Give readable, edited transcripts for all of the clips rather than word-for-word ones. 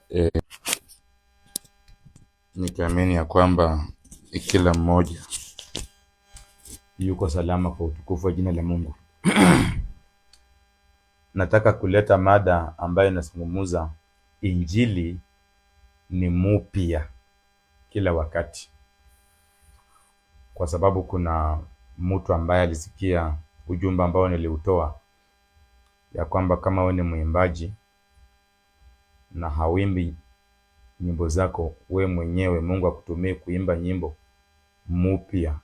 E, nikiamini ya kwamba kila mmoja yuko salama kwa utukufu wa jina la Mungu. Nataka kuleta mada ambayo inazungumza injili ni mpya kila wakati, kwa sababu kuna mtu ambaye alisikia ujumbe ambao niliutoa ya kwamba kama wewe ni mwimbaji na hawimbi nyimbo zako we mwenyewe, Mungu akutumie kuimba nyimbo mpya,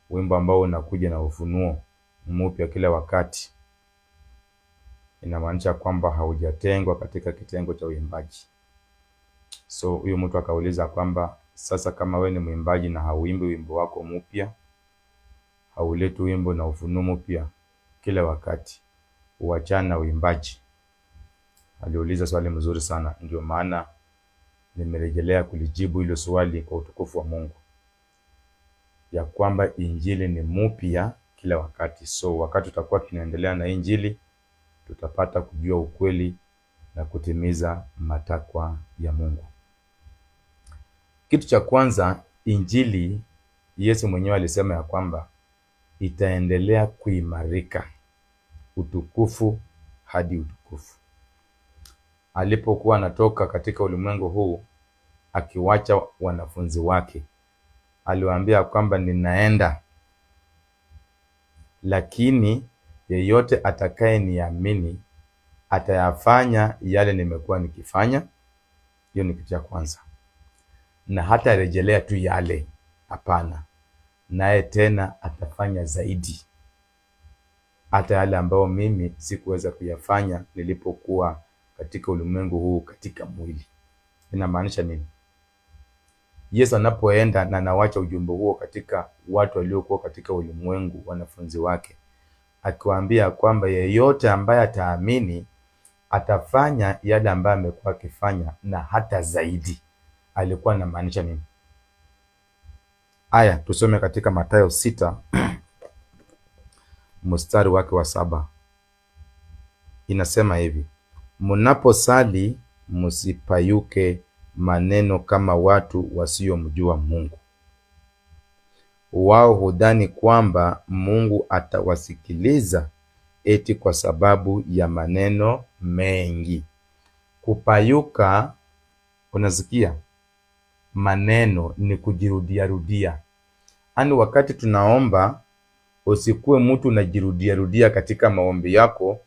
wimbo ambao unakuja na ufunuo mpya kila wakati, inamaanisha kwamba haujatengwa katika kitengo cha uimbaji. So huyo mtu akauliza kwamba sasa kama we ni mwimbaji na hauimbi wimbo wako mpya, hauleti wimbo na ufunuo mpya kila wakati, uachane na uimbaji. Aliuliza swali mzuri sana, ndio maana nimerejelea kulijibu hilo swali kwa utukufu wa Mungu, ya kwamba injili ni mpya kila wakati. So wakati tutakuwa tunaendelea na injili, tutapata kujua ukweli na kutimiza matakwa ya Mungu. Kitu cha kwanza, injili Yesu mwenyewe alisema ya kwamba itaendelea kuimarika utukufu hadi utukufu. Alipokuwa anatoka katika ulimwengu huu akiwacha wanafunzi wake, aliwaambia kwamba ninaenda, lakini yeyote atakaye niamini atayafanya yale nimekuwa nikifanya. Hiyo ni kitu cha kwanza. Na hata rejelea tu yale, hapana, naye tena atafanya zaidi, hata yale ambayo mimi sikuweza kuyafanya nilipokuwa katika ulimwengu huu katika mwili. Inamaanisha nini? Yesu anapoenda na anawacha ujumbe huo katika watu waliokuwa katika ulimwengu, wanafunzi wake, akiwaambia kwamba yeyote ambaye ataamini atafanya yale ambayo amekuwa akifanya na hata zaidi, alikuwa anamaanisha nini? Aya, tusome katika Mathayo 6 mstari wake wa 7. Inasema hivi: mnaposali msipayuke maneno kama watu wasiomjua Mungu. Wao hudhani kwamba Mungu atawasikiliza eti kwa sababu ya maneno mengi. Kupayuka, unasikia, maneno ni kujirudia rudia. Yaani wakati tunaomba, usikuwe mtu unajirudia rudia katika maombi yako,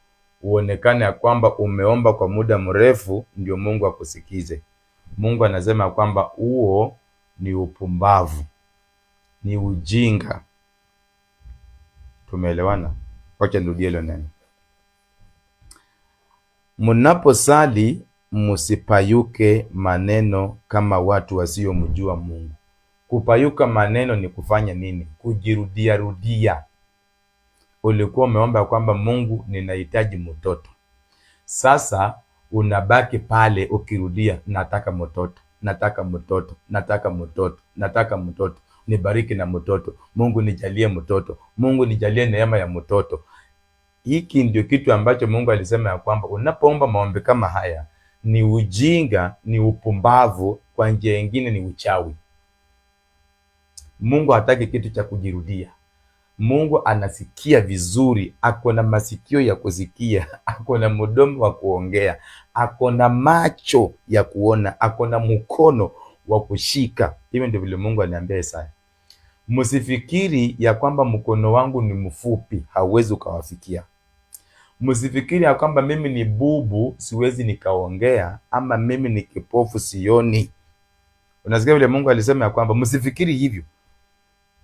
uonekane ya kwamba umeomba kwa muda mrefu ndio Mungu akusikize. Mungu anasema kwamba huo ni upumbavu, ni ujinga. Tumeelewana? Wacha nirudie hilo neno. Mnaposali msipayuke maneno kama watu wasiomjua Mungu. Kupayuka maneno ni kufanya nini? Kujirudia rudia. Ulikuwa umeomba kwamba Mungu, ninahitaji mtoto. Sasa unabaki pale ukirudia, nataka mtoto, nataka mtoto, nataka mtoto, nataka mtoto, nibariki na mtoto, Mungu nijalie mtoto, Mungu nijalie neema ya mtoto. Hiki ndio kitu ambacho Mungu alisema ya kwamba unapoomba maombi kama haya ni ujinga, ni upumbavu, kwa njia nyingine ni uchawi. Mungu hataki kitu cha kujirudia. Mungu anasikia vizuri, ako na masikio ya kusikia, ako na mdomo wa kuongea, ako na macho ya kuona, ako na mkono wa kushika. Hiyo ndio vile Mungu aliambia Isaya. Msifikiri ya kwamba mkono wangu ni mfupi, hauwezi ukawafikia. Msifikiri ya kwamba mimi ni bubu, siwezi nikaongea, ama mimi ni kipofu, sioni. Unasikia vile Mungu alisema ya kwamba msifikiri hivyo.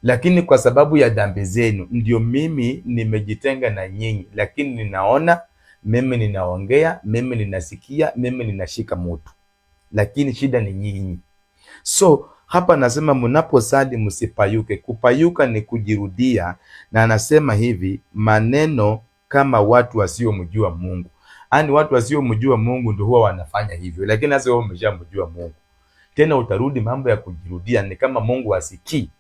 Lakini kwa sababu ya dhambi zenu ndio mimi nimejitenga na nyinyi, lakini ninaona, mimi ninaongea, mimi ninasikia, mimi ninashika mtu, lakini shida ni nyinyi. So hapa nasema mnaposali msipayuke. Kupayuka ni kujirudia, na anasema hivi, maneno kama watu wasiomjua Mungu. Yaani watu wasiomjua Mungu ndio huwa wanafanya hivyo, lakini sasa wewe umeshamjua Mungu, tena utarudi mambo ya kujirudia, ni kama Mungu asikii.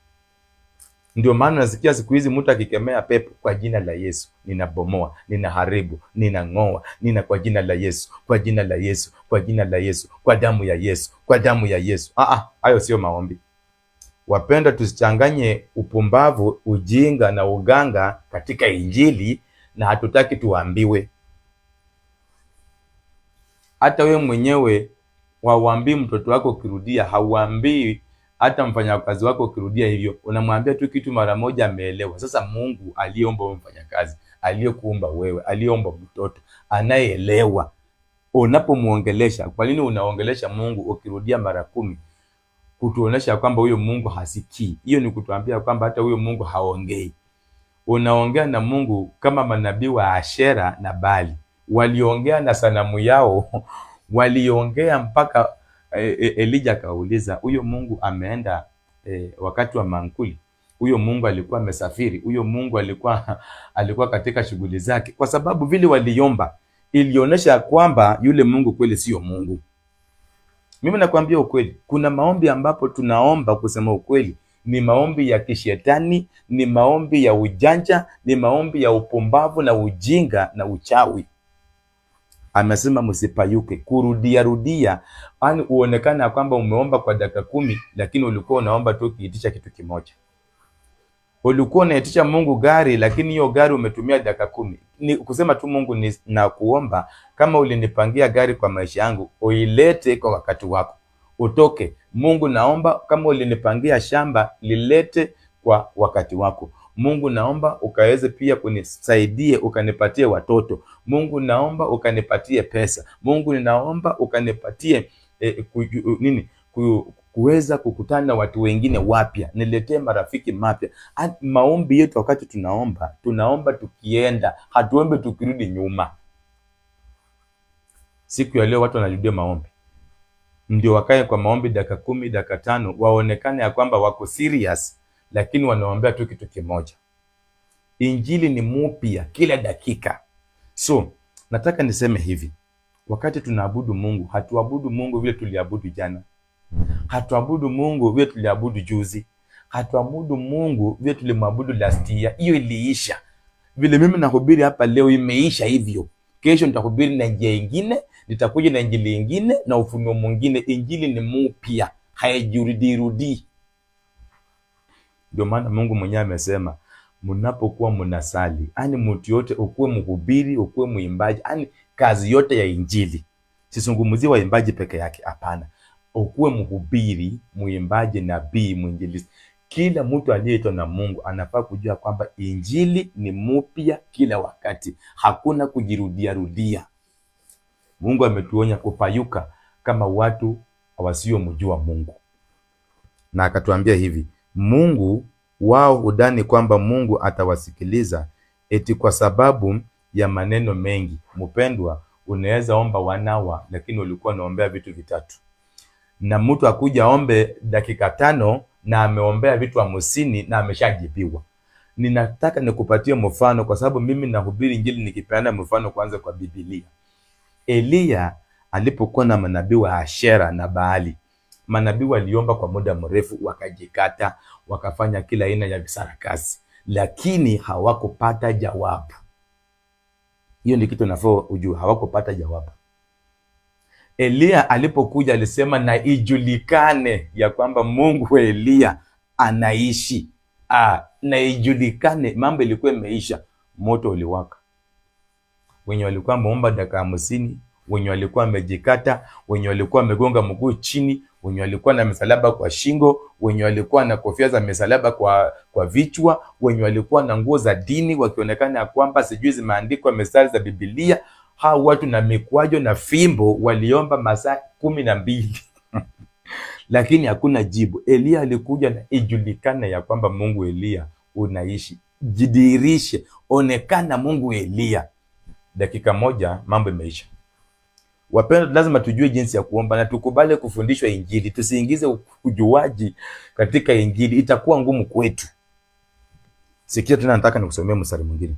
Ndio maana nasikia siku hizi mtu akikemea pepo, kwa jina la Yesu ninabomoa, ninaharibu, ninang'oa, kwa jina la Yesu, kwa jina la Yesu, kwa jina la Yesu, kwa damu ya Yesu, kwa damu ya Yesu. Hayo sio maombi. Wapenda, tusichanganye upumbavu, ujinga na uganga katika Injili, na hatutaki tuambiwe. Hata wewe mwenyewe wauambii mtoto wako ukirudia, hauambii hata mfanyakazi wako ukirudia hivyo, unamwambia tu kitu mara moja, ameelewa. Sasa Mungu aliyeomba wewe mfanyakazi, aliyekuumba wewe, aliyeomba mtoto, anayeelewa, unapomuongelesha, kwa nini unaongelesha Mungu ukirudia mara 10? Kutuonesha kwamba huyo Mungu hasikii. Hiyo ni kutuambia kwamba hata huyo Mungu haongei. Unaongea na Mungu kama manabii wa Ashera na Bali waliongea na sanamu yao. Waliongea mpaka Elijah akauliza, huyo Mungu ameenda wakati wa mankuli? Huyo Mungu alikuwa amesafiri? Huyo Mungu alikuwa katika shughuli zake? Kwa sababu vile waliomba ilionyesha kwamba yule Mungu kweli sio Mungu. Mimi nakwambia ukweli, kuna maombi ambapo tunaomba kusema ukweli ni maombi ya kishetani, ni maombi ya ujanja, ni maombi ya upumbavu na ujinga na uchawi. Amesema msipayuke, kurudia rudia, yani uonekana kwamba umeomba kwa dakika 10, lakini ulikuwa unaomba tu kiitisha kitu kimoja. Ulikuwa unaitisha Mungu gari, lakini hiyo gari umetumia dakika 10. Ni kusema tu Mungu, na kuomba kama ulinipangia gari kwa maisha yangu, uilete kwa wakati wako. Utoke, Mungu naomba kama ulinipangia shamba, lilete kwa wakati wako. Mungu naomba ukaweze pia kunisaidie, ukanipatie watoto. Mungu naomba ukanipatie pesa. Mungu ninaomba ukanipatie kuweza kukutana na watu wengine wapya, niletee marafiki mapya. Maombi yetu wakati tunaomba tukienda, hatuombe tukirudi nyuma. Siku ya leo watu wanarudia maombi, ndio wakae kwa maombi dakika 10, dakika 5, waonekane ya kwamba wako serious, lakini wanaombea tu kitu kimoja. Injili ni mpya kila dakika. So nataka niseme hivi, wakati tunaabudu Mungu, hatuabudu Mungu vile tuliabudu jana, hatuabudu Mungu vile tuliabudu juzi, hatuabudu Mungu vile tulimwabudu last year. Hiyo iliisha. Vile mimi nahubiri hapa leo imeisha hivyo. Kesho nitahubiri na njia nyingine, nitakuja na injili nyingine na ufunuo mwingine. Injili ni mpya, haijirudi. Ndio maana Mungu mwenyewe amesema mnapokuwa mnasali, yani mtu yote, ukuwe mhubiri, ukuwe mwimbaji, yani kazi yote ya injili. Sisungumzie waimbaji peke yake, hapana. Ukuwe mhubiri, mwimbaji, nabii, mwinjilisti. Kila mtu aliyeitwa na Mungu anafaa kujua kwamba injili ni mpya kila wakati, hakuna kujirudia rudia. Mungu ametuonya kupayuka kama watu wasiomjua Mungu, na akatuambia hivi, Mungu wao hudhani kwamba Mungu atawasikiliza eti kwa sababu ya maneno mengi. Mpendwa, unaweza omba wanawa, lakini ulikuwa unaombea vitu vitatu. Na mtu akuja ombe dakika 5 na ameombea vitu 50 na ameshajibiwa. Ninataka nikupatie mfano, kwa sababu mimi nahubiri injili nikipeana mfano kwanza kwa Biblia. Elia alipokuwa na manabii wa Ashera na Baali, manabii waliomba kwa muda mrefu, wakajikata, wakafanya kila aina ya visarakasi, lakini hawakupata jawabu. Hiyo ni kitu nafaa ujue, hawakupata jawabu. Elia alipokuja alisema na ijulikane ya kwamba Mungu wa Elia anaishi. Na ijulikane, mambo ilikuwa imeisha. Moto uliwaka. Wenye walikuwa wameomba dakika 50, wenye walikuwa wamejikata, wenye walikuwa wamegonga mguu chini, wenye walikuwa na misalaba kwa shingo, wenye walikuwa na kofia za misalaba kwa vichwa, wenye walikuwa na nguo za dini wakionekana ya kwamba sijui zimeandikwa mistari za Biblia. Hao watu na mikwajo na fimbo waliomba masaa 12 lakini hakuna jibu. Elia alikuja na ijulikane ya kwamba Mungu Elia unaishi. Jidirishe, onekana Mungu Elia. Dakika 1 mambo imeisha. Wapendwa, lazima tujue jinsi ya kuomba na tukubali kufundishwa injili. Tusiingize ujuaji katika injili, itakuwa ngumu kwetu. Sikia tena, nataka nikusomee mstari mwingine.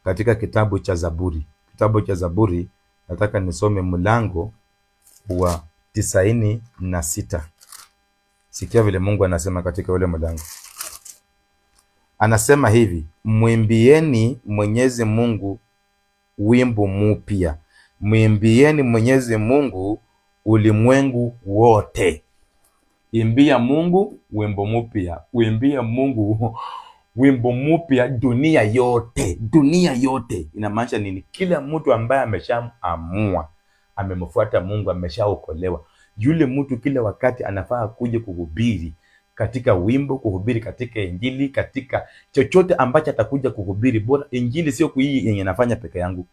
Katika kitabu cha Zaburi. Kitabu cha Zaburi, nataka nisome mlango wa 96. Sikia vile Mungu anasema katika ule mlango. Anasema hivi, mwimbieni Mwenyezi Mungu wimbo mpya. Mwimbieni Mwenyezi Mungu ulimwengu wote. Imbia Mungu wimbo mpya. Uimbia Mungu wimbo mpya dunia yote. Dunia yote. Inamaanisha nini? Kila mtu ambaye ameshaamua, amemfuata Mungu, ameshaokolewa. Yule mtu kila wakati anafaa kuja kuhubiri katika wimbo, kuhubiri katika Injili, katika chochote ambacho atakuja kuhubiri. Bora Injili sio hii yenye nafanya peke yangu.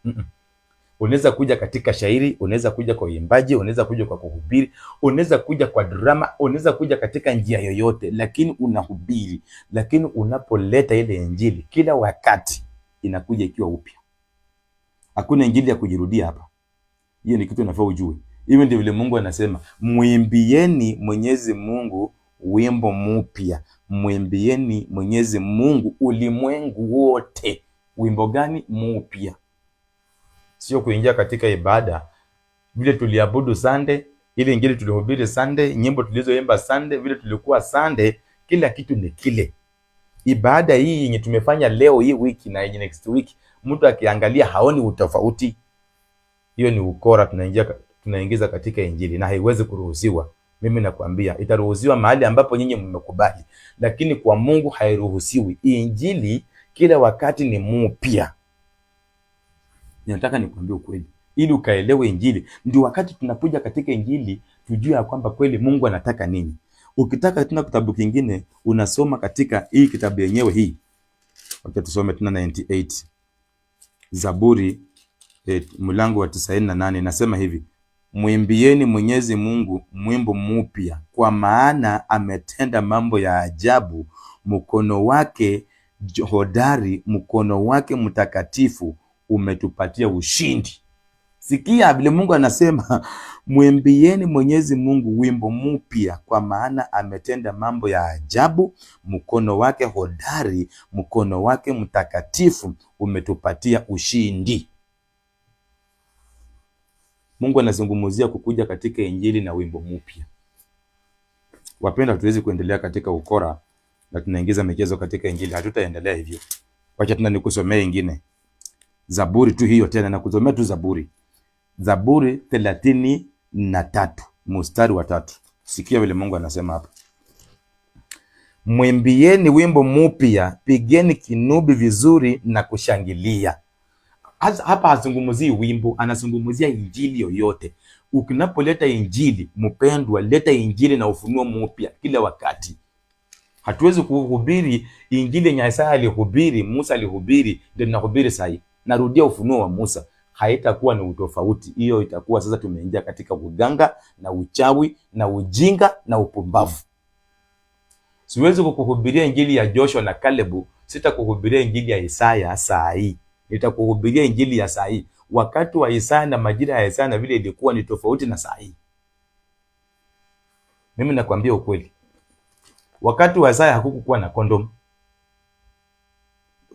Unaweza kuja katika shairi, unaweza kuja kwa uimbaji, unaweza kuja kwa kuhubiri, unaweza kuja kwa drama, unaweza kuja katika njia yoyote, lakini unahubiri. Lakini unapoleta ile Injili kila wakati inakuja ikiwa upya. Hakuna Injili ya kujirudia hapa. Hiyo ni kitu unafaa ujue. Hivi ndivyo vile Mungu anasema, mwimbieni Mwenyezi Mungu wimbo mpya. Mwimbieni Mwenyezi Mungu ulimwengu wote. Wimbo gani mpya? Sio kuingia katika ibada vile tuliabudu Sunday, ile Injili tulihubiri Sunday, nyimbo tulizoimba Sunday, vile tulikuwa Sunday, kila kitu ni kile. Ibada hii yenye tumefanya leo hii wiki na yenye next week, mtu akiangalia haoni utofauti. Hiyo ni ukora tunaingiza katika Injili na haiwezi kuruhusiwa. Mimi nakwambia itaruhusiwa mahali ambapo nyinyi mmekubali, lakini kwa Mungu hairuhusiwi. Injili kila wakati ni mpya. Ninataka nikwambie ukweli ili ukaelewe Injili. Ndio wakati tunakuja katika Injili tujue ya kwamba kweli Mungu anataka nini. Ukitaka tuna kitabu kingine unasoma katika hii kitabu yenyewe hii. Wacha tusome tuna 98 Zaburi mlango wa 98 nasema hivi, mwimbieni Mwenyezi Mungu mwimbo mpya, kwa maana ametenda mambo ya ajabu. Mkono wake hodari, mkono wake mtakatifu umetupatia ushindi. Sikia vile Mungu anasema, mwimbieni Mwenyezi Mungu wimbo mpya, kwa maana ametenda mambo ya ajabu. Mkono wake hodari, mkono wake mtakatifu umetupatia ushindi. Mungu anazungumzia kukuja katika Injili na wimbo mpya. Wapenda, hatuwezi kuendelea katika ukora na tunaingiza michezo katika Injili. Hatutaendelea hivyo. Wacha tena nikusomee ingine. Zaburi tu hiyo tena, na kusomea tu Zaburi. Zaburi 33 mstari wa 3. Sikia vile Mungu anasema hapa. Mwimbieni wimbo mpya, pigeni kinubi vizuri na kushangilia. Hapa hazungumzii wimbo, anazungumzia Injili yoyote. Ukinapoleta Injili, mpendwa, leta Injili na ufunuo mpya kila wakati. Hatuwezi kuhubiri Injili yenye Isaya alihubiri, Musa alihubiri, ndio tunahubiri sasa. Narudia ufunuo wa Musa. Haitakuwa ni utofauti. Hiyo itakuwa sasa tumeingia katika uganga na uchawi na ujinga na upumbavu. Siwezi kukuhubiria Injili ya Joshua na Kalebu, sitakuhubiria Injili ya Isaya saa hii. Nitakuhubiria Injili ya saa hii. Wakati wa Isaya na majira ya Isaya na vile ilikuwa ni tofauti na saa hii. Mimi nakwambia ukweli. Wakati wa Isaya hakukuwa na kondom.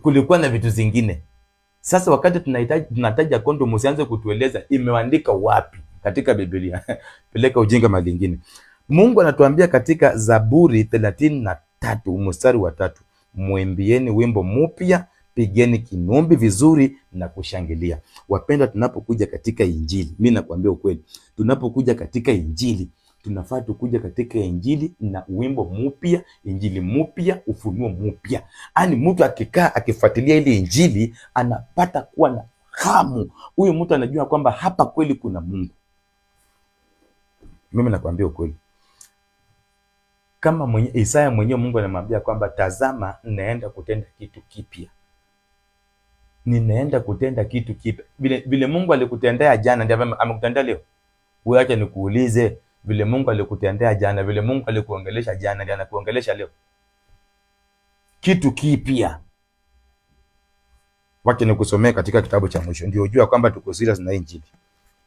Kulikuwa na vitu zingine. Sasa wakati tunataja kondom, usianze kutueleza imeandika wapi katika Biblia. Peleka ujinga mahali ingine. Mungu anatuambia katika Zaburi 33 mstari wa 3, mwimbieni wimbo mpya, pigeni kinumbi vizuri na kushangilia. Wapendwa, tunapokuja katika Injili, mimi nakwambia ukweli, tunapokuja katika Injili tunafaa tukuja katika Injili na wimbo mpya, Injili mpya, ufunuo mpya. Yaani mtu akikaa akifuatilia ile Injili anapata kuwa na hamu. Huyu mtu anajua kwamba hapa kweli kuna Mungu. Mimi nakwambia ukweli. Kama Isaya mwenyewe Mungu anamwambia kwamba tazama, naenda kutenda kitu kipya. Ninaenda kutenda kitu kipya. Vile Mungu alikutendea jana ndiye amekutendea leo. Wewe acha nikuulize, vile Mungu alikutendea jana, vile Mungu alikuongelesha jana ndiye anakuongelesha leo. Kitu kipya. Wacha nikusomee katika kitabu cha mwisho ndio ujue kwamba tuko serious na Injili.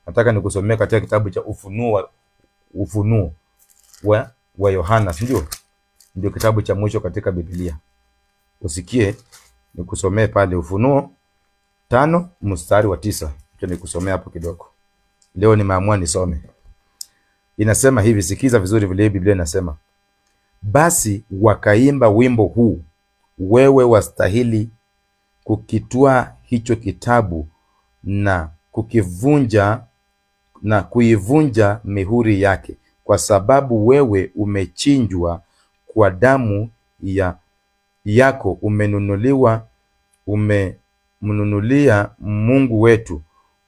Nataka nikusomee katika kitabu cha Ufunuo wa Yohana, ndio kitabu cha mwisho katika Biblia. Usikie nikusomee pale Ufunuo 5 mstari wa 9. Acha nikusomee hapo kidogo. Leo nimeamua nisome. Inasema hivi, sikiza vizuri vile Biblia inasema. Basi wakaimba wimbo huu, wewe wastahili kukitwaa hicho kitabu na kukivunja na kuivunja mihuri yake, kwa sababu wewe umechinjwa kwa damu yako umemnunulia Mungu wetu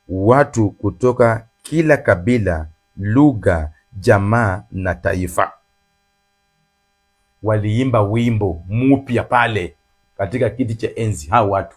watu kutoka kila kabila, lugha, jamaa na taifa. Waliimba wimbo mpya pale katika kiti cha enzi hao watu.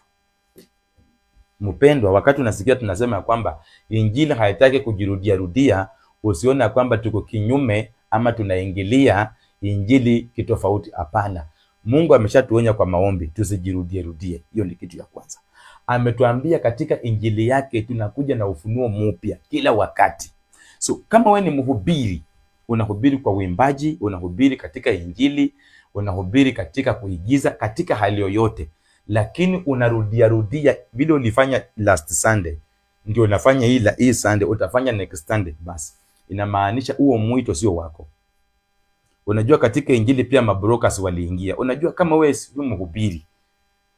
Mpendwa, wakati unasikia tunasema ya kwamba injili haitaki kujirudia rudia, usione kwamba tuko kinyume ama tunaingilia injili kitofauti. Hapana, Mungu ameshatuonya kwa maombi tusijirudie rudie. Hiyo ni kitu ya kwanza. Ametuambia katika injili yake tunakuja na ufunuo mpya kila wakati. So kama wewe ni mhubiri, unahubiri kwa uimbaji, unahubiri katika injili, unahubiri katika kuigiza, katika hali yoyote, lakini unarudia rudia vile ulifanya last Sunday, ndio unafanya hii Sunday, utafanya next Sunday, basi inamaanisha huo mwito sio wako. Unajua katika injili pia mabrokas waliingia. Unajua kama wewe si mhubiri,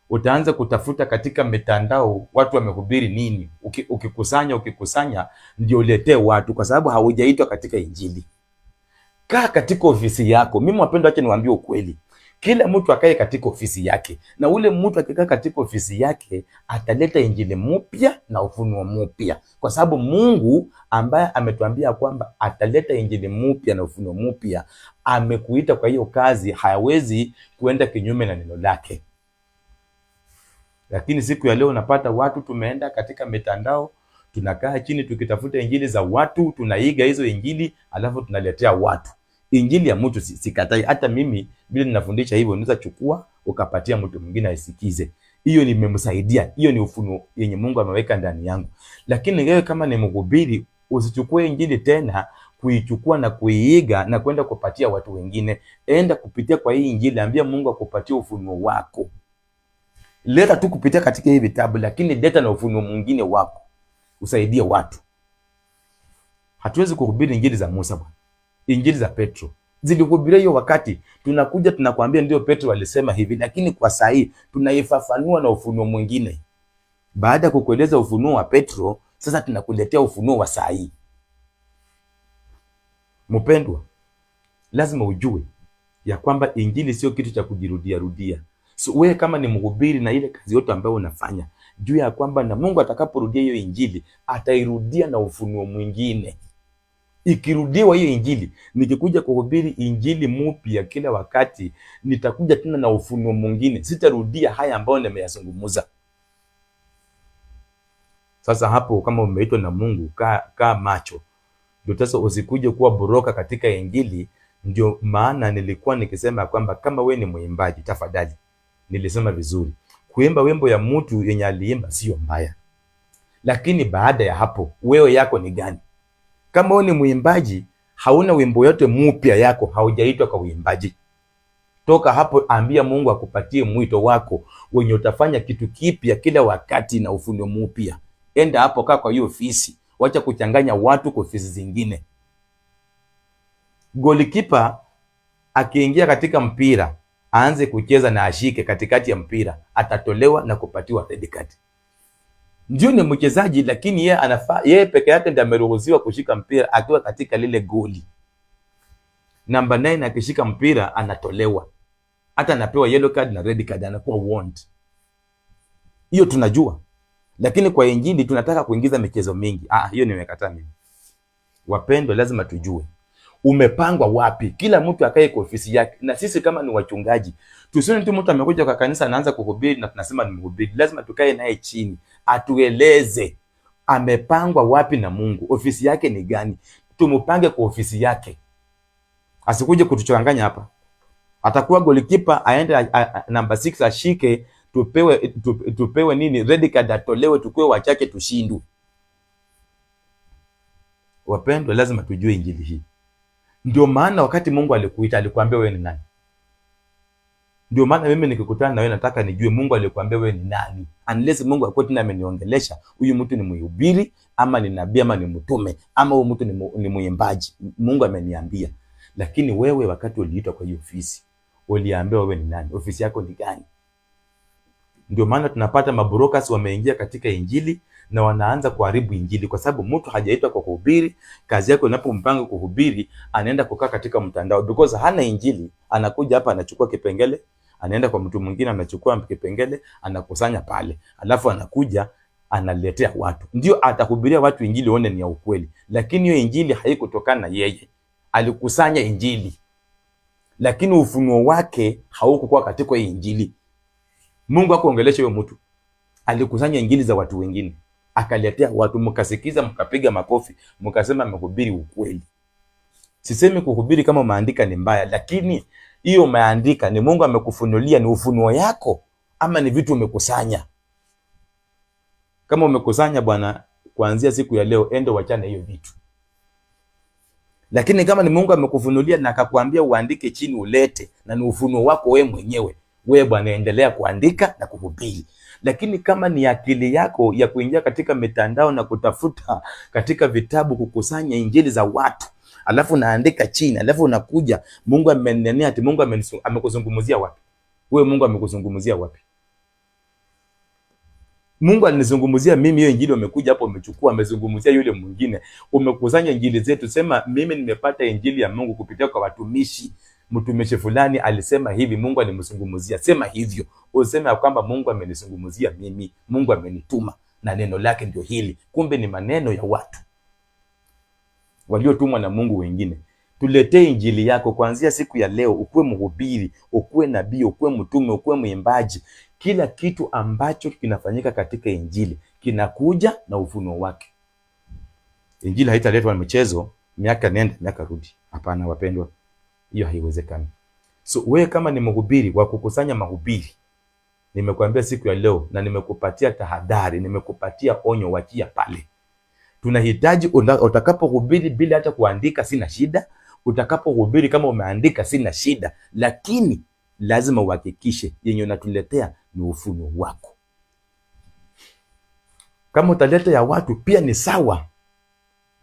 utaanza kutafuta katika mitandao watu wamehubiri nini, ukikusanya ndio uletee watu, kwa sababu haujaitwa katika injili. Kaa katika ofisi yako. Mimi wapendwa, acha niwaambie ukweli, kila mtu akae katika ofisi yake, na ule mtu akikaa katika ofisi yake ataleta injili mpya na ufunuo mpya, kwa sababu Mungu ambaye ametuambia kwamba ataleta injili mpya na ufunuo mpya amekuita kwa hiyo kazi, hawezi kuenda kinyume na neno lake. Lakini siku ya leo unapata watu tumeenda katika mitandao, tunakaa chini tukitafuta injili za watu, tunaiga hizo injili alafu tunaletea watu. Injili ya mtu sikatai, hata mimi bila ninafundisha hivyo unaweza chukua ukapatia mtu mwingine aisikize. Hiyo nimemsaidia, hiyo ni ufunuo yenye Mungu ameweka ndani yangu. Lakini wewe kama ni mhubiri, usichukue injili tena kuichukua na kuiiga na kwenda kupatia watu wengine. Enda kupitia kwa hii injili, ambia Mungu akupatie ufunuo wako. Leta tu kupitia katika hii vitabu, lakini leta na ufunuo mwingine wako, usaidie watu. Hatuwezi kuhubiri injili za Musa bwana. Injili za Petro zilihubiriwa hiyo wakati, tunakuja tunakwambia ndio Petro alisema hivi, lakini kwa saa hii tunaifafanua na ufunuo mwingine. Baada ya kukueleza ufunuo wa Petro, sasa tunakuletea ufunuo wa saa hii. Mpendwa, lazima ujue ya kwamba injili sio kitu cha kujirudia rudia. So wewe kama ni mhubiri na ile kazi yote ambayo unafanya, juu ya kwamba na Mungu atakaporudia hiyo injili atairudia na ufunuo mwingine. Ikirudiwa hiyo injili, nikikuja kuhubiri injili mpya kila wakati, nitakuja tena na ufunuo mwingine, sitarudia haya ambayo nimeyazungumza. Sasa hapo kama umeitwa na Mungu, kaa macho. Ndio sasa usikuje kuwa boroka katika injili. Ndio maana nilikuwa nikisema kwamba kama we ni mwimbaji, tafadhali, nilisema vizuri, kuimba wimbo ya mtu yenye aliimba sio mbaya, lakini baada ya hapo wewe yako ni gani? Kama wewe ni mwimbaji, hauna wimbo yote mpya yako, haujaitwa kwa uimbaji, toka hapo, ambia Mungu akupatie mwito wako wenye utafanya kitu kipya kila wakati na ufunuo mpya. Enda hapo, kaa kwa hiyo ofisi, wacha kuchanganya watu kwa ofisi zingine. Golikipa akiingia katika mpira, aanze kucheza na ashike katikati ya mpira, atatolewa na kupatiwa red card. Ndio ni mchezaji, lakini yeye peke yake ndiye ameruhusiwa kushika mpira akiwa katika lile goli. Namba 9 akishika mpira anatolewa, hata anapewa yellow card na red card, anakuwa warned. Hiyo tunajua, lakini kwa injili tunataka kuingiza michezo mingi. Hiyo nimekataa mimi. Wapendwa, lazima tujue umepangwa wapi. Kila mtu akae kwa ofisi yake, na sisi kama ni wachungaji tusione tu mtu amekuja kwa kanisa anaanza kuhubiri na tunasema ni mhubiri. Lazima tukae naye chini, atueleze amepangwa wapi na Mungu, ofisi yake ni gani, tumupange kwa ofisi yake. Asikuje kutuchanganya hapa. Atakuwa golikipa aende namba 6 ashike, tupewe nini, red card, atolewe, tukue wachake, tushindwe. Wapendwa, lazima tujue injili hii. Ndio maana wakati Mungu alikuita, alikwambia wewe ni nani. Ndio maana mimi nikikutana na wewe nataka nijue Mungu alikwambia wewe ni nani. Unless Mungu akoti tena ameniongelesha, huyu mtu ni mhubiri ama ni nabii ama ni mtume ama huyu mtu ni mwimbaji. Mungu ameniambia. Lakini wewe wakati uliitwa kwa hiyo ofisi, uliambiwa wewe ni nani? Ofisi yako ni gani? Ndio maana tunapata mabrokers wameingia katika injili na wanaanza kuharibu injili, kwa sababu mtu hajaitwa kwa kuhubiri. Kazi yako unapompanga kuhubiri, anaenda kukaa katika mtandao because hana injili. Anakuja hapa anachukua kipengele, anaenda kwa mtu mwingine anachukua kipengele, anakusanya pale, alafu anakuja analetea watu, ndio atahubiria watu injili waone ni ya ukweli. Lakini hiyo injili haikutokana na yeye, alikusanya injili, lakini ufunuo wake haukuwa katika hiyo injili. Mungu hakuongelesha huyo mtu, alikusanya injili za watu wengine akaletea watu, mkasikiza, mkapiga makofi, mkasema amehubiri ukweli. Sisemi kuhubiri kama maandika ni mbaya, lakini hiyo maandika ni Mungu amekufunulia, ni ufunuo yako ama ni vitu umekusanya? Kama umekusanya bwana, kuanzia siku ya leo ende wachana hiyo vitu. Lakini kama ni Mungu amekufunulia na akakwambia uandike chini ulete, na ni ufunuo wako wewe mwenyewe, wewe bwana endelea kuandika na kuhubiri. Lakini kama ni akili yako ya kuingia katika mitandao na kutafuta katika vitabu kukusanya injili za watu, alafu naandika chini, alafu unakuja Mungu amenenea ati Mungu amekuzungumzia wapi? Wewe Mungu amekuzungumzia wapi? Mungu alinizungumzia mimi, hiyo injili umekuja hapo umechukua, amezungumzia yule mwingine. Umekusanya injili zetu, sema mimi nimepata injili ya Mungu kupitia kwa watumishi. Mtumishi fulani alisema hivi, Mungu alimzungumzia. Sema hivyo, useme ya kwamba Mungu amenizungumzia mimi, Mungu amenituma na neno lake ndio hili. Kumbe ni maneno ya watu waliotumwa na Mungu wengine. Tuletee injili yako kuanzia siku ya leo. Ukuwe mhubiri, ukuwe nabii, ukuwe mtume, ukuwe mwimbaji. Kila kitu ambacho kinafanyika katika injili kinakuja na ufunuo wake. Injili haitaletwa na michezo, miaka nenda miaka rudi. Hapana wapendwa, hiyo haiwezekani. So wewe kama ni mhubiri wa kukusanya mahubiri, nimekuambia siku ya leo na nimekupatia tahadhari, nimekupatia onyo, wachia pale. Tunahitaji utakapohubiri bila hata kuandika, sina shida. Utakapohubiri kama umeandika, sina shida, lakini lazima uhakikishe yenye unatuletea ni ufunuo wako. Kama utaleta ya watu pia ni sawa,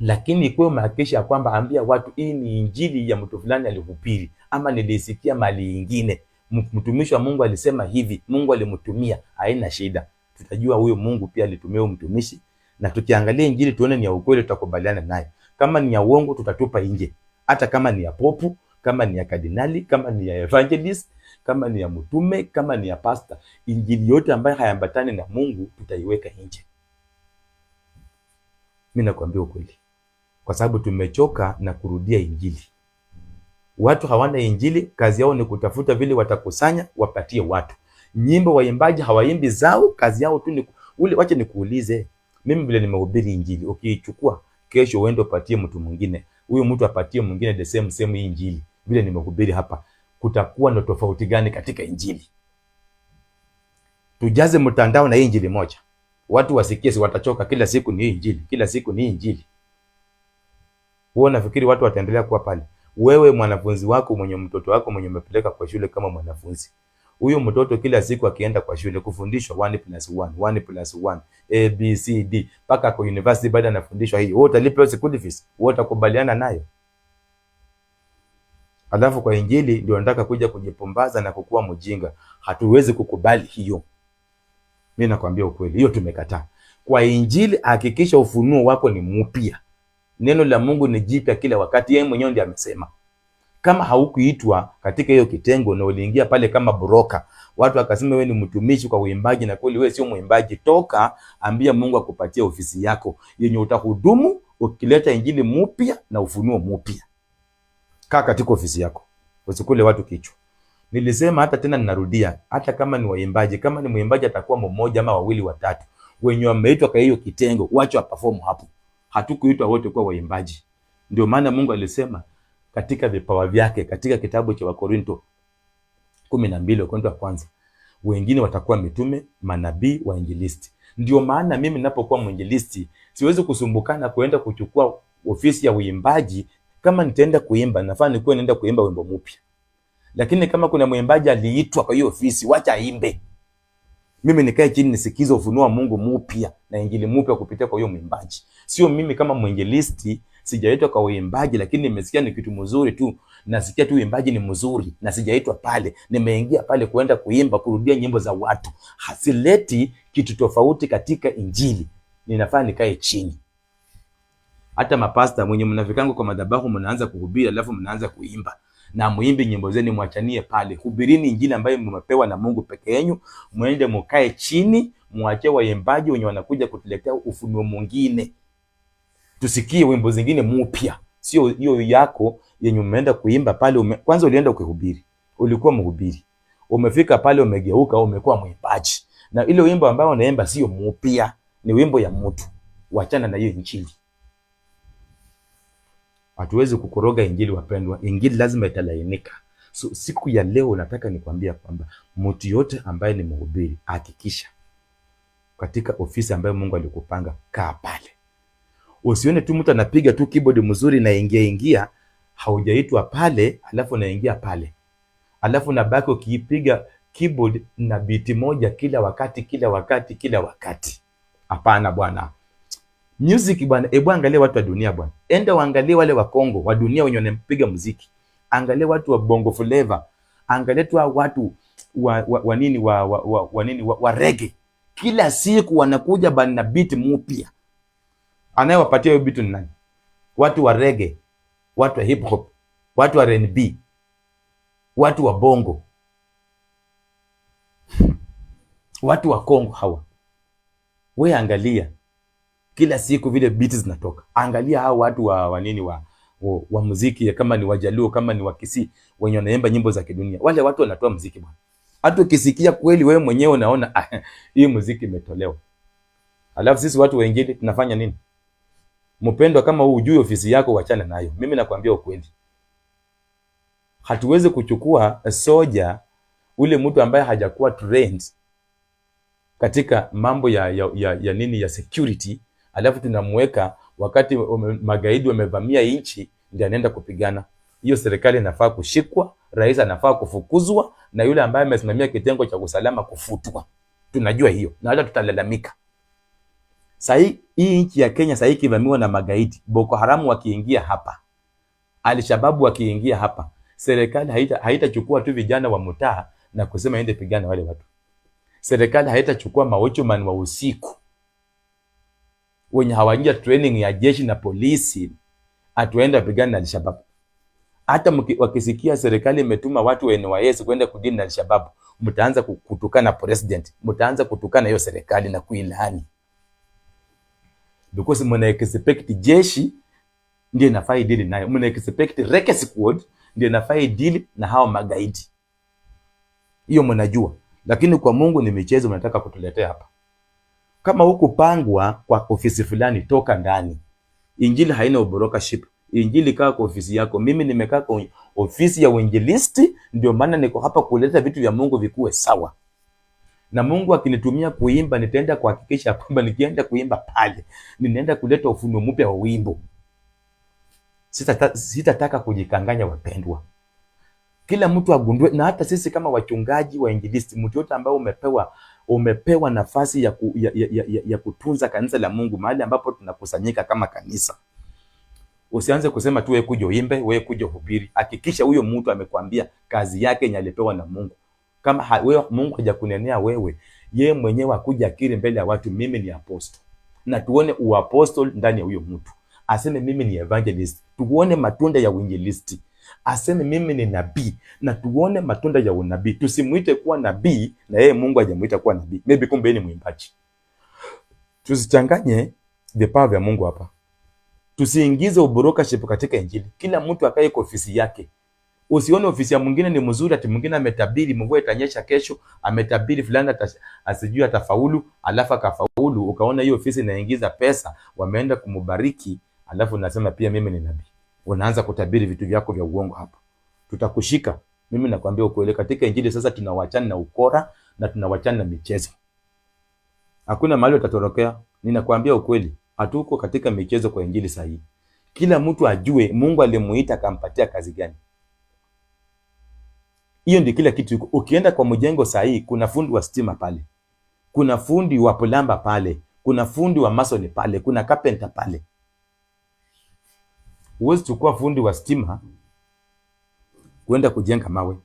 lakini ikuwe umehakikisha kwamba ambia watu hii ni injili ya mtu fulani alihubiri, ama nilisikia mali ingine, mtumishi wa Mungu alisema hivi, Mungu alimtumia. Haina shida, tutajua huyo Mungu pia alitumia huyo mtumishi, na tukiangalia injili tuone ni ya ukweli, tutakubaliana nayo. Kama ni ya uongo tutatupa nje, hata kama ni ya popu, kama ni ya kardinali, kama ni ya evangelist, kama ni ya mtume, kama ni ya pastor. Injili yote ambayo hayambatani na Mungu tutaiweka nje. Mimi nakwambia ukweli, kwa sababu tumechoka na kurudia injili. Watu hawana injili, kazi yao ni kutafuta vile watakusanya wapatie watu. Nyimbo waimbaji hawaimbi zao, kazi yao tu ni ule. Wacha nikuulize, mimi vile nimehubiri injili, ukiichukua kesho uende upatie mtu mwingine, huyo mtu apatie mwingine the same injili vile nimehubiri hapa, kutakuwa na tofauti gani katika injili? Tujaze mtandao na injili moja, watu wasikie, si watachoka? Kila siku ni injili, kila siku ni injili. Wewe unafikiri watu wataendelea kuwa pale? Wewe mwanafunzi wako mwenye mtoto wako mwenye umepeleka kwa shule kama mwanafunzi, huyo mtoto kila siku akienda kwa shule kufundishwa 1+1 1+1 ABCD mpaka kwa university baada anafundishwa hii, wewe utalipa school fees? Wewe utakubaliana nayo? Alafu kwa injili ndio nataka kuja kujipumbaza na kukua mjinga. Hatuwezi kukubali hiyo. Mimi nakwambia ukweli, hiyo tumekataa. Kwa injili hakikisha ufunuo wako ni mpya. Neno la Mungu ni jipya kila wakati, yeye mwenyewe ndiye amesema. Kama haukuitwa katika hiyo kitengo na uliingia pale kama broker, watu wakasema wewe ni mtumishi kwa uimbaji na kweli wewe sio muimbaji, toka, ambia Mungu akupatie ofisi yako yenye utahudumu ukileta injili mpya na ufunuo mpya. Kaa katika ofisi yako, usikule watu kichwa. Nilisema hata tena ninarudia, hata kama ni waimbaji, kama ni muimbaji atakuwa mmoja ama wawili watatu wenye wameitwa kwa hiyo kitengo, wacha perform hapo. Hatukuitwa wote kuwa waimbaji. Ndio maana Mungu alisema katika vipawa vyake katika kitabu cha Wakorinto 12, Wakorinto wa kwanza, wengine watakuwa mitume, manabii, wainjilisti. Ndio maana mimi ninapokuwa mwinjilisti siwezi kusumbukana kuenda kuchukua ofisi ya uimbaji. Kama nitaenda kuimba, nafaa nikuwe naenda kuimba wimbo mpya. Lakini kama kuna mwimbaji aliitwa kwa hiyo ofisi, wacha aimbe. Mimi nikae chini nisikize ufunuo wa Mungu mpya na injili mpya kupitia kwa hiyo mwimbaji. Sio mimi kama mwinjilisti sijaitwa kwa uimbaji, lakini nimesikia ni kitu mzuri tu, nasikia tu uimbaji ni mzuri na sijaitwa pale, nimeingia pale kuenda kuimba, kurudia nyimbo za watu, hasileti kitu tofauti katika Injili. Ninafaa nikae chini. Hata mapasta mwenye mnafikangu kwa madhabahu, mnaanza kuhubiri alafu mnaanza kuimba, na muimbi nyimbo zenu, mwachanie pale. Hubirini Injili ambayo mmepewa na Mungu peke yenu, muende mukae chini, muache waimbaji wenye wanakuja kutuletea ufunuo mwingine, tusikie wimbo zingine mpya, sio hiyo yako yenye umeenda kuimba pale. Kwanza ulienda kuhubiri, ulikuwa mhubiri, umefika pale umegeuka umekuwa mwimbaji, na ile wimbo ambao unaimba sio mpya, ni wimbo ya mtu. Wachana na hiyo Injili. Hatuwezi kukoroga Injili wapendwa. Injili lazima italainika. So siku ya leo nataka nikwambia kwamba mtu yote ambaye ni mhubiri, hakikisha katika ofisi ambayo Mungu alikupanga, kaa pale. Usione tu mtu anapiga tu keyboard mzuri na ingia, haujaitwa pale, alafu naingia pale, alafu nabaki ukipiga keyboard na beat moja kila wakati. Hapana bwana. Music bwana, hebu angalia watu wa dunia bwana. Enda waangalie wale wa Kongo wa dunia wenye wanapiga muziki. Angalia watu wa Bongo Flava. Angalia tu watu wa reggae. Kila siku wanakuja bana na beat mpya. Anayewapatia hiyo beat ni nani? Watu wa reggae, watu wa hip hop, watu wa R&B, watu wa bongo, watu wa Kongo hawa. Wewe angalia kila siku vile beat zinatoka. Angalia hao watu wa muziki, kama ni Wajaluo, kama ni Wakisii wenye wanaimba nyimbo za kidunia. Wale watu wanatoa muziki bwana. Hata ukisikia kweli wewe mwenyewe unaona hii muziki imetolewa. Alafu sisi watu wengine tunafanya nini? Mpendwa, kama hujui ofisi yako, wachana nayo. Mimi nakwambia ukweli. Hatuwezi kuchukua soja, ule mtu ambaye hajakuwa trained katika mambo ya security, alafu tunamweka wakati magaidi wamevamia nchi ndio anaenda kupigana. Hiyo serikali inafaa kushikwa, rais anafaa kufukuzwa, na yule ambaye amesimamia kitengo cha usalama kufutwa. Tunajua hiyo na hata tutalalamika. Hii nchi ya Kenya sasa ikivamiwa na magaidi, Boko Haram wakiingia hapa, Al-Shabaab wakiingia hapa, serikali haitachukua tu vijana wa mtaa na kusema ende pigana wale watu. Serikali haitachukua mawochman wa usiku wenye hawaingia training ya jeshi na polisi atuenda pigana na Al-Shabaab. Hata wakisikia serikali imetuma watu wa NYS kwenda kudini na Al-Shabaab, mtaanza kutukana president, mtaanza kutukana hiyo serikali na kuilani. Because mna expect jeshi ndio inafaa deal nayo, mna expect Reke Squad ndio inafaa deal na hao magaidi. Hiyo mnajua, lakini kwa Mungu ni michezo mnataka kutuletea hapa. Kama huku pangwa kwa ofisi fulani, toka ndani. Injili haina ubrokership. Injili kaa kwa ofisi yako. Mimi nimekaa kwa ofisi ya uinjilisti, ndio maana niko hapa kuleta vitu vya Mungu vikuwe sawa. Na Mungu akinitumia kuimba, nitaenda kuhakikisha kwamba nikienda kuimba pale, ninaenda kuleta ufunuo mpya wa wimbo. Sitataka kujikanganya wapendwa. Kila mtu agundue, na hata sisi kama wachungaji wa injilisti, mtu yote ambao umepewa nafasi ya kutunza kanisa la Mungu, mahali ambapo tunakusanyika kama kanisa. Usianze kusema tu wewe kuja uimbe, wewe kuja uhubiri. Hakikisha huyo mtu amekwambia kazi yake yenye alipewa na Mungu. Kama wewe Mungu hajakunenea wewe, yeye mwenyewe akuja akiri mbele ya watu, mimi ni apostle. Na tuone uapostle ndani ya huyo mtu. Aseme mimi ni evangelist, tuone matunda ya uinjilisti. Aseme mimi ni nabii, na tuone matunda ya unabii. Tusimuite kuwa nabii na yeye Mungu hajamuita kuwa nabii. Maybe kumbe ni mwimbaji. Tusichanganye vipawa vya Mungu hapa. Tusiingize ubrokership katika Injili. Kila mtu akae kwa ofisi yake. Usione ofisi ya mwingine ni mzuri, ati mwingine ametabiri mvua itanyesha kesho, ametabiri fulani asijui atafaulu, alafu akafaulu, ukaona hiyo ofisi inaingiza pesa, wameenda kumubariki, alafu unasema pia mimi ni nabii. Unaanza kutabiri vitu vyako vya uongo hapo. Tutakushika. Mimi nakwambia ukweli, katika Injili sasa tunawachana na ukora na tunawachana na michezo. Hakuna mahali utatorokea. Ninakwambia ukweli, hatuko katika michezo kwa Injili sahihi. Kila mtu ajue Mungu alimuita akampatia kazi gani. Hiyo ndio kila kitu. Ukienda kwa mjengo sahihi, kuna fundi wa stima pale, kuna fundi wa plamba pale, kuna fundi wa mason pale, kuna carpenter pale. Huwezi chukua fundi wa stima kwenda kujenga mawe,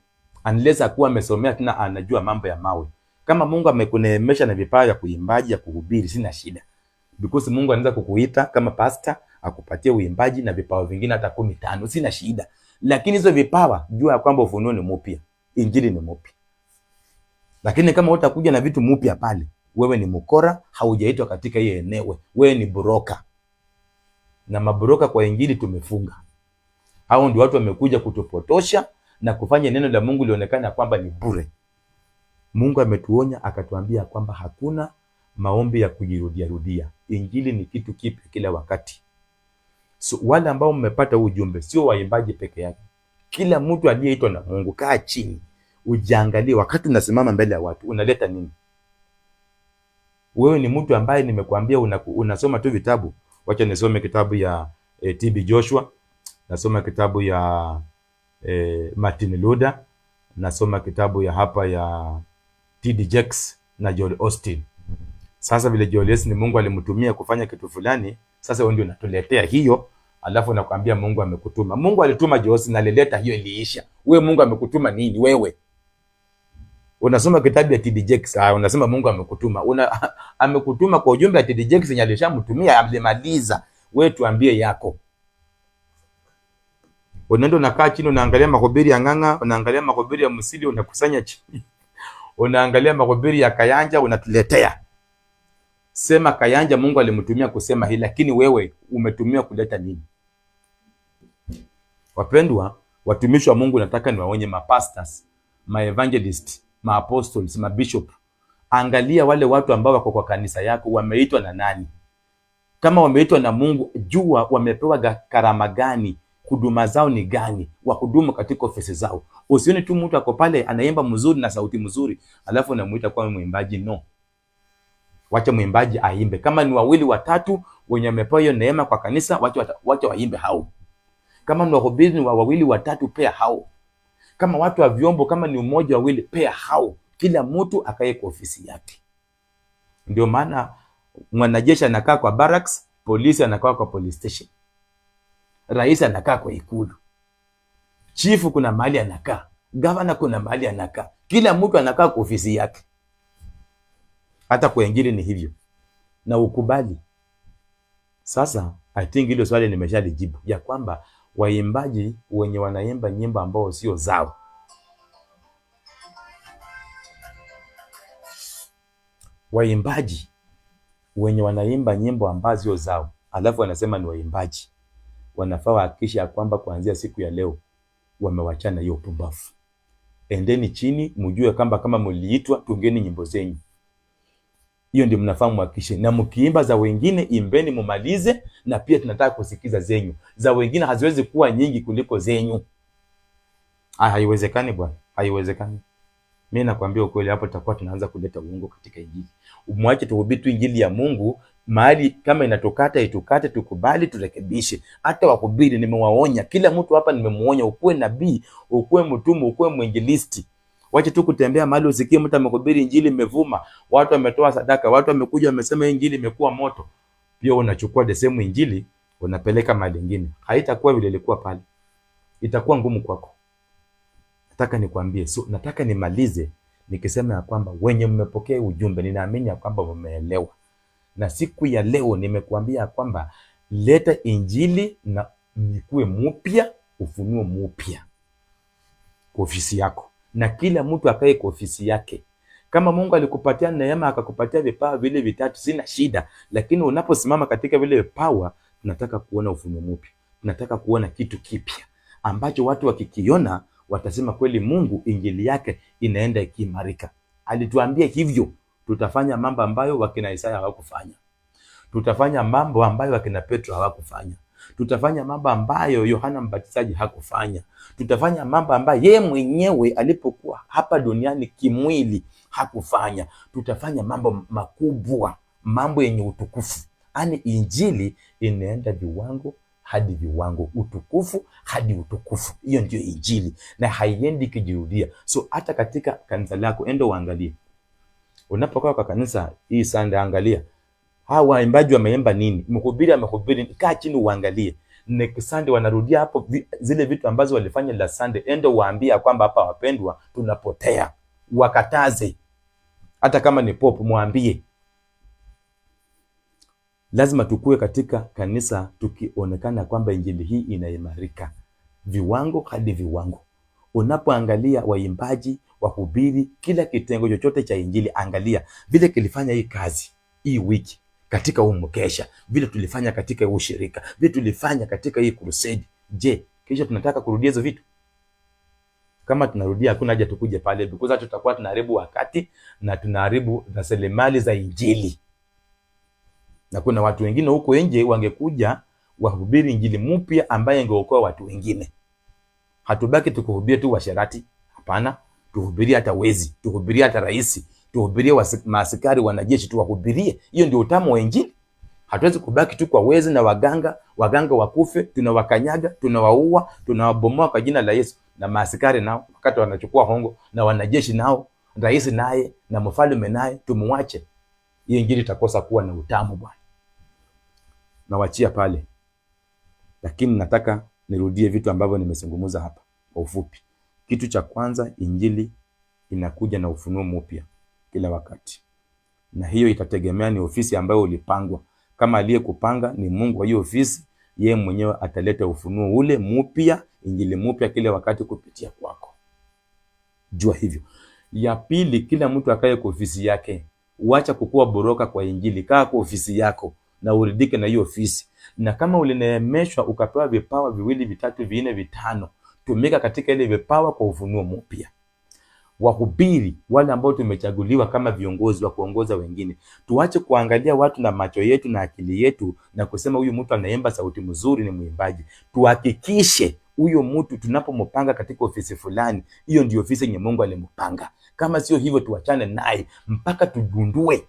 unless akuwa amesomea tena anajua mambo ya mawe. Kama Mungu amekuneemesha na vipawa ya kuimbaji, ya kuhubiri, sina shida, because Mungu anaweza kukuita kama pastor akupatie uimbaji na vipawa vingine hata 15, sina shida. Lakini hizo vipawa jua kwamba ufunuo ni mpya, injili ni mpya. Lakini kama utakuja na vitu mpya pale, wewe ni mkora, haujaitwa katika hiyo eneo, wewe ni broka. Na mabroka kwa injili tumefunga. Hao ndio watu wamekuja kutupotosha na kufanya neno la Mungu lionekana kwamba ni bure. Mungu ametuonya akatuambia kwamba hakuna maombi ya kujirudia rudia. Injili ni kitu kipya kila wakati. So wale ambao mmepata ujumbe, sio waimbaji peke yake, kila mtu aliyeitwa na Mungu, kaa chini ujiangalie, wakati unasimama mbele ya watu unaleta nini? Wewe ni mtu ambaye nimekuambia unasoma tu vitabu. Wacha nisome kitabu ya TB Joshua, nasoma kitabu ya Martin Luther, nasoma kitabu ya hapa ya TD Jakes na Joel Austin. Sasa vile Joel Austin Mungu alimtumia kufanya kitu fulani, sasa wewe ndio unatuletea hiyo, alafu nakwambia Mungu amekutuma. Mungu alituma Joel Austin, alileta hiyo, iliisha. Wewe Mungu amekutuma nini wewe? Unasoma kitabu ya TD Jakes, unasema Mungu amekutuma. Amekutuma kwa ujumbe ya TD Jakes, alishamtumia, amemaliza. Wewe tuambie yako. Unaenda unakaa chini unaangalia mahubiri ya Ng'ang'a, unaangalia mahubiri ya Musili, unakusanya chini. Unaangalia mahubiri ya Kayanja unatuletea. Sema Kayanja Mungu alimtumia kusema hili, lakini wewe umetumia kuleta nini? Wapendwa, watumishi wa Mungu, nataka niwaonye mapastors, maevangelists, maapostles, mabishop. Angalia wale watu ambao wako kwa kanisa yako wameitwa na nani? Kama wameitwa na Mungu, jua wamepewa karama gani, huduma zao ni gani, wahudumu katika ofisi zao. Usione tu mtu ako pale anaimba mzuri na sauti mzuri, alafu unamuita kwa mwimbaji. No. Wacha mwimbaji aimbe. Kama ni wawili watatu wenye wamepewa hiyo neema kwa kanisa, wacha waimbe hao. Kama ni wahubiri ni wawili watatu, pea hao. Kama watu wa vyombo, kama ni mmoja wawili, pea hao. Kila mtu akae kwa ofisi yake. Ndio maana mwanajeshi anakaa kwa barracks, polisi anakaa kwa police station, rais anakaa kwa ikulu, chifu kuna mahali anakaa, gavana kuna mahali anakaa. Kila mtu anakaa kwa ofisi yake. Hata kwa injili ni hivyo, na ukubali. Sasa I think hilo swali nimeshalijibu, ya kwamba waimbaji wenye wanaimba nyimbo ambao sio zao, waimbaji wenye wanaimba nyimbo ambazo sio zao, alafu wanasema ni waimbaji, wanafaa wahakikisha ya kwamba kuanzia siku ya leo wamewachana hiyo pumbafu. Endeni chini mjue kwamba kama mliitwa, tungeni nyimbo zenyu. Hiyo ndio mnafaa muhakikishe. Na mkiimba za wengine, imbeni mumalize, na pia tunataka kusikiza zenyu. Za wengine haziwezi kuwa nyingi kuliko zenyu. Haiwezekani bwana, haiwezekani. Mimi nakwambia ukweli, hapo tutakuwa tunaanza kuleta uongo katika injili. Umwache tuhubiri tu injili ya Mungu, mahali kama inatokata itukate, tukubali, turekebishe. Hata wahubiri nimewaonya, kila mtu hapa nimemuonya, ukuwe nabii, ukuwe mtume, ukuwe mwinjilisti. Wache tu kutembea mahali usikie mtu amehubiri injili imevuma, watu wametoa sadaka, watu wamekuja wamesema injili imekuwa moto, pia unachukua the same injili unapeleka mahali nyingine. Haitakuwa vile ilikuwa pale. Itakuwa ngumu kwako. Nataka nikwambie, nataka nimalize nikisema ya kwamba wenye mmepokea ujumbe, ninaamini ya kwamba mmeelewa. Na siku ya leo nimekuambia ya kwamba leta injili na mikuwe mpya, ufunuo mpya kwa ofisi yako. Na kila mtu akae kwa ofisi yake. Kama Mungu alikupatia neema akakupatia vipawa vile vitatu, sina shida, lakini unaposimama katika vile vipawa, tunataka kuona ufunuo mpya. Tunataka kuona kitu kipya ambacho watu wakikiona watasema kweli Mungu injili yake inaenda ikiimarika. Alituambia hivyo, tutafanya mambo ambayo wakina Isaya hawakufanya. Tutafanya mambo ambayo wakina Petro hawakufanya. Tutafanya mambo ambayo Yohana Mbatizaji hakufanya. Tutafanya mambo ambayo yeye mwenyewe alipokuwa hapa duniani kimwili hakufanya. Tutafanya mambo makubwa, mambo yenye utukufu. Yaani injili inaenda viwango hadi viwango, utukufu hadi utukufu. Hiyo ndio injili, na haiendi kijirudia. So hata katika kanisa lako enda uangalie. Unapokaa kwa kanisa hii Sunday, angalia hawa waimbaji wameimba nini, mhubiri amehubiri, kaa chini uangalie. next Sunday wanarudia hapo zile vitu ambazo walifanya last Sunday. Endo waambia kwamba hapa wapendwa tunapotea. Wakataze. Hata kama ni pop mwambie. Lazima tukue katika kanisa tukionekana kwamba injili hii inaimarika viwango hadi viwango. Unapoangalia waimbaji, wahubiri, kila kitengo chochote cha injili, angalia vile kilifanya hii kazi hii wiki katika umkesha, vile tulifanya katika ushirika, vile tulifanya katika hii crusade. Je, kisha tunataka kurudia hizo vitu? Kama tunarudia, hakuna haja tukuje pale, because tutakuwa tunaharibu wakati na tunaharibu rasilimali za injili. Na kuna watu wengine huko nje wangekuja wahubiri injili mpya ambaye ingeokoa watu wengine. Hatubaki tukuhubiria tu washerati, hapana. Tuhubirie hata wezi, tuhubirie hata rais, tuhubirie maaskari, wanajeshi, tuwahubirie. Hiyo ndio utamu wa injili. Hatuwezi kubaki tu kwa wezi na waganga wakufe, tunawakanyaga, tunawaua, tunawabomoa kwa jina la Yesu. Na maaskari nao wakati wanachukua hongo, na wanajeshi nao, rais naye na mfalme naye tumwache. Hiyo injili itakosa kuwa na utamu bwana. Nawachia pale. Lakini nataka nirudie vitu ambavyo nimezungumza hapa kwa ufupi. Kitu cha kwanza, injili inakuja na ufunuo mpya kila wakati. Na hiyo itategemea ni ofisi ambayo ulipangwa. Kama aliyekupanga ni Mungu wa hiyo ofisi, yeye mwenyewe ataleta ufunuo ule mpya, injili mpya kila wakati kupitia kwako. Jua hivyo. Ya pili, kila mtu akae kwa ofisi yake. Uacha kukua boroka kwa injili. Kaa kwa ofisi yako na uridhike na hiyo ofisi. Na kama ulineemeshwa ukapewa vipawa 2, 3, 4, 5, tumika katika ile vipawa kwa ufunuo mpya. Wahubiri wale ambao tumechaguliwa kama viongozi wa kuongoza wengine, tuache kuangalia watu na macho yetu na akili yetu na kusema huyu mtu anaimba sauti mzuri, ni mwimbaji. Tuhakikishe huyo mtu tunapompanga katika ofisi fulani, hiyo ndio ofisi yenye Mungu alimpanga. Kama sio hivyo, tuachane naye mpaka tugundue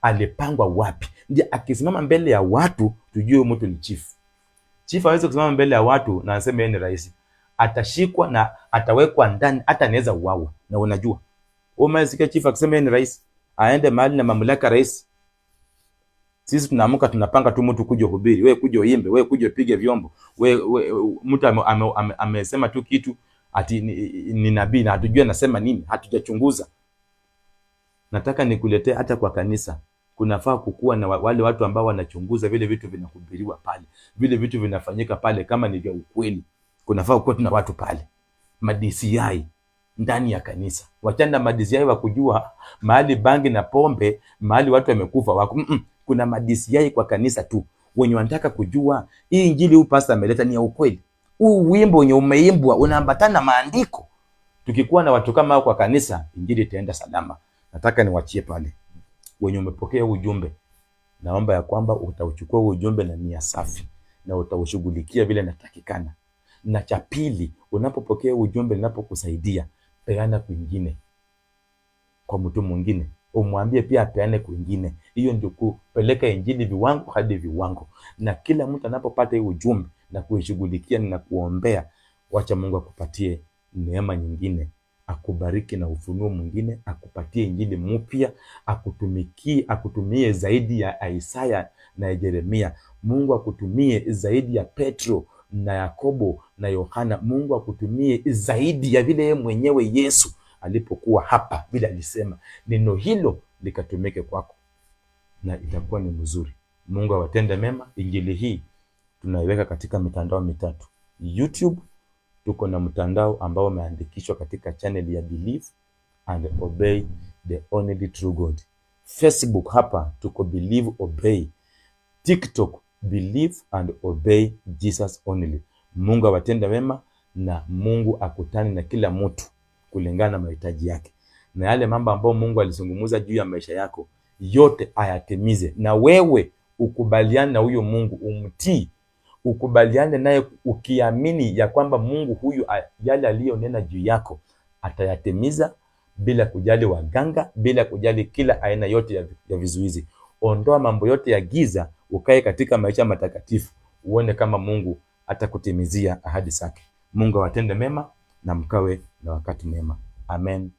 alipangwa wapi. Ndiye akisimama mbele ya watu tujue huyo mtu ni chief. Chief hawezi kusimama mbele ya watu na aseme yeye ni rais. Atashikwa na atawekwa ndani, hata anaweza uawa. Na unajua, umesikia chief akisema yeye ni rais, aende mahali na mamlaka rais. Sisi tunaamka tunapanga tu mtu kuja kuhubiri, wewe kuja uimbe, wewe kuja upige vyombo, wewe mtu amesema tu kitu ati ni nabii na hatujui anasema nini, hatujachunguza. Nataka nikuletee hata kwa kanisa kunafaa kukua na wale watu ambao wanachunguza vile vitu vinahubiriwa pale, vile vitu vinafanyika pale, kama ni vya ukweli. Kunafaa kuwa tuna watu pale, DCI ndani ya kanisa. Wachana na DCI wa kujua mahali bangi na pombe, mahali watu wamekufa wako. Kuna DCI kwa kanisa tu, wenye wanataka kujua hii injili huu pastor ameleta ni ya ukweli. Huu wimbo wenye umeimbwa unaambatana na maandiko. Tukikuwa na watu kama hao kwa kanisa, injili itaenda salama. Nataka niwachie pale. Wenye umepokea ujumbe, naomba ya kwamba utauchukua ujumbe na nia safi na utaushughulikia vile natakikana. Na cha pili, unapopokea ujumbe ninapokusaidia, peana kwingine, kwa mtu mwingine, umwambie pia apeane kwingine. Hiyo ndio kupeleka injili viwango hadi viwango. Na kila mtu anapopata hii ujumbe na kuishughulikia na kuombea, wacha Mungu akupatie neema nyingine, akubariki na ufunuo mwingine, akupatie injili mpya, akutumie zaidi ya Isaya na Yeremia. Mungu akutumie zaidi ya Petro na Yakobo na Yohana. Mungu akutumie zaidi ya vile yeye mwenyewe Yesu alipokuwa hapa, vile alisema neno hilo likatumike kwako, na itakuwa ni mzuri. Mungu awatende mema. Injili hii tunaiweka katika mitandao mitatu. YouTube tuko na mtandao ambao umeandikishwa katika channel ya Believe and Obey the Only True God. Facebook hapa tuko Believe Obey. TikTok Believe and Obey Jesus Only. Mungu awatende mema na Mungu akutane na kila mtu kulingana na mahitaji yake. Na yale mambo ambayo Mungu alizungumza juu ya maisha yako yote ayatimize, na wewe ukubaliane na huyo Mungu, umtii, ukubaliane naye ukiamini ya kwamba Mungu huyu yale aliyonena juu yako atayatimiza, bila kujali waganga, bila kujali kila aina yote ya vizuizi. Ondoa mambo yote ya giza, ukae katika maisha matakatifu, uone kama Mungu atakutimizia ahadi zake. Mungu awatende mema na mkawe na wakati mema. Amen.